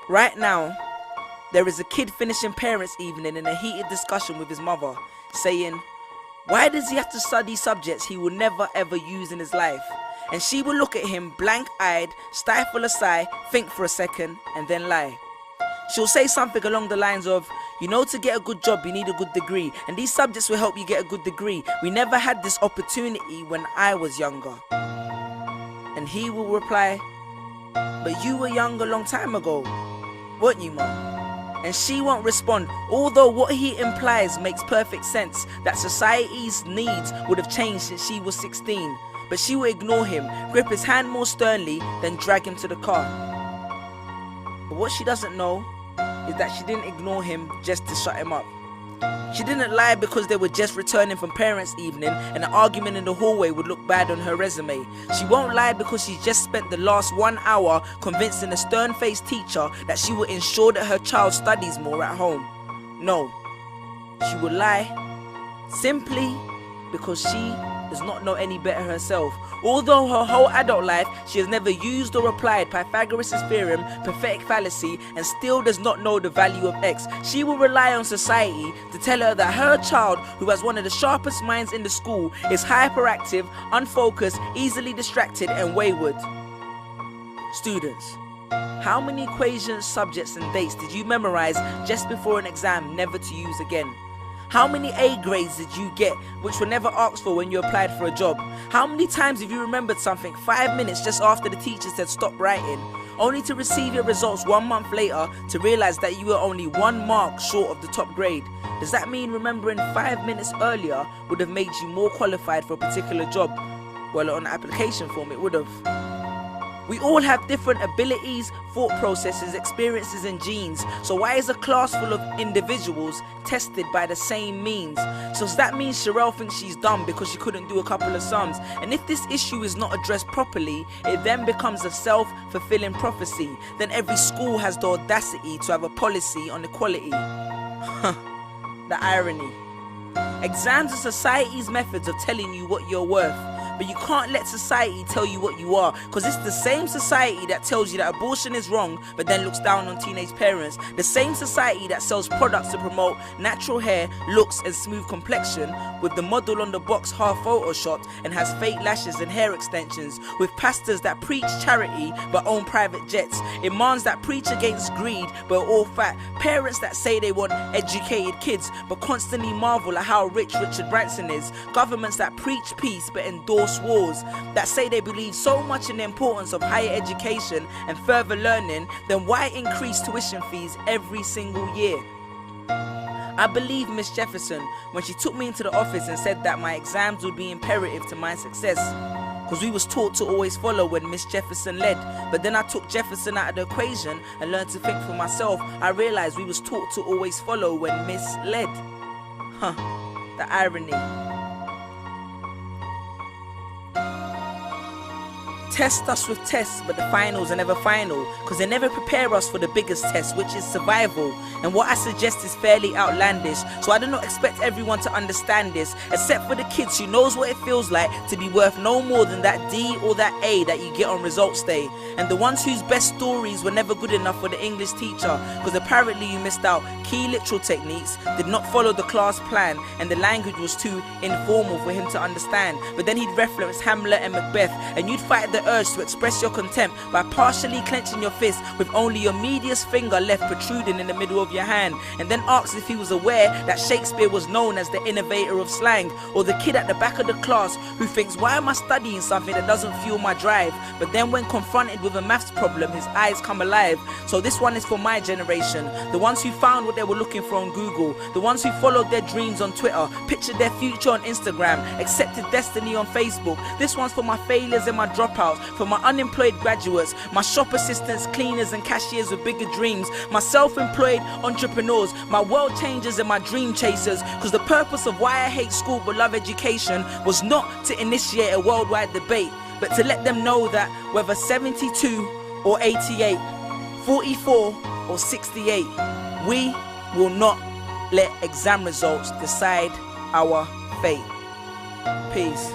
Right now, there is a kid finishing parents' evening in a heated discussion with his mother, saying, why does he have to study subjects he will never ever use in his life? And she will look at him blank-eyed, stifle a sigh, think for a second, and then lie. She'll say something along the lines of, you know, to get a good job you need a good degree, and these subjects will help you get a good degree. We never had this opportunity when I was younger. And he will reply, but you were young a long time ago, weren't you, Mum? And she won't respond, although what he implies makes perfect sense, that society's needs would have changed since she was 16. But she will ignore him, grip his hand more sternly, then drag him to the car. But what she doesn't know is that she didn't ignore him just to shut him up. She didn't lie because they were just returning from parents' evening and an argument in the hallway would look bad on her resume. She won't lie because she just spent the last 1 hour convincing a stern-faced teacher that she will ensure that her child studies more at home. No, she will lie simply because she does not know any better herself. Although her whole adult life she has never used or applied Pythagoras' theorem, pathetic fallacy, and still does not know the value of x, she will rely on society to tell her that her child, who has one of the sharpest minds in the school, is hyperactive, unfocused, easily distracted, and wayward. Students, how many equations, subjects, and dates did you memorize just before an exam never to use again? How many A grades did you get which were never asked for when you applied for a job? How many times have you remembered something 5 minutes just after the teacher said stop writing, only to receive your results 1 month later to realize that you were only 1 mark short of the top grade? Does that mean remembering 5 minutes earlier would have made you more qualified for a particular job? Well, on the application form it would have. We all have different abilities, thought processes, experiences, and genes. So why is a class full of individuals tested by the same means? So does that mean Sherelle thinks she's dumb because she couldn't do a couple of sums? And if this issue is not addressed properly, it then becomes a self-fulfilling prophecy. Then every school has the audacity to have a policy on equality. The irony. Exams are society's methods of telling you what you're worth. But you can't let society tell you what you are, because it's the same society that tells you that abortion is wrong but then looks down on teenage parents. The same society that sells products to promote natural hair, looks and smooth complexion, with the model on the box half photoshopped and has fake lashes and hair extensions, with pastors that preach charity but own private jets, imams that preach against greed but are all fat, parents that say they want educated kids but constantly marvel at how rich Richard Branson is, governments that preach peace but endorse wars, that say they believe so much in the importance of higher education and further learning, then why increase tuition fees every single year? I believe Miss Jefferson when she took me into the office and said that my exams would be imperative to my success, because we was taught to always follow when Miss Jefferson led. But then I took Jefferson out of the equation and learned to think for myself. I realized we was taught to always follow when Miss led. The irony. Test us with tests, but the finals are never final, because they never prepare us for the biggest test, which is survival. And what I suggest is fairly outlandish, so I do not expect everyone to understand this, except for the kids who knows what it feels like to be worth no more than that D or that A that you get on results day, and the ones whose best stories were never good enough for the English teacher, because apparently you missed out key literal techniques, did not follow the class plan, and the language was too informal for him to understand. But then he'd reference Hamlet and Macbeth, and you'd fight the urge to express your contempt by partially clenching your fist with only your medius finger left protruding in the middle of your hand, and then asked if he was aware that Shakespeare was known as the innovator of slang. Or the kid at the back of the class who thinks, why am I studying something that doesn't fuel my drive? But then when confronted with a maths problem, his eyes come alive. So this one is for my generation, the ones who found what they were looking for on Google, the ones who followed their dreams on Twitter, pictured their future on Instagram, accepted destiny on Facebook. This one's for my failures and my dropouts, for my unemployed graduates, my shop assistants, cleaners and cashiers with bigger dreams, my self-employed entrepreneurs, my world changers and my dream chasers, because the purpose of why I hate school but love education was not to initiate a worldwide debate, but to let them know that whether 72 or 88, 44 or 68, we will not let exam results decide our fate. Peace.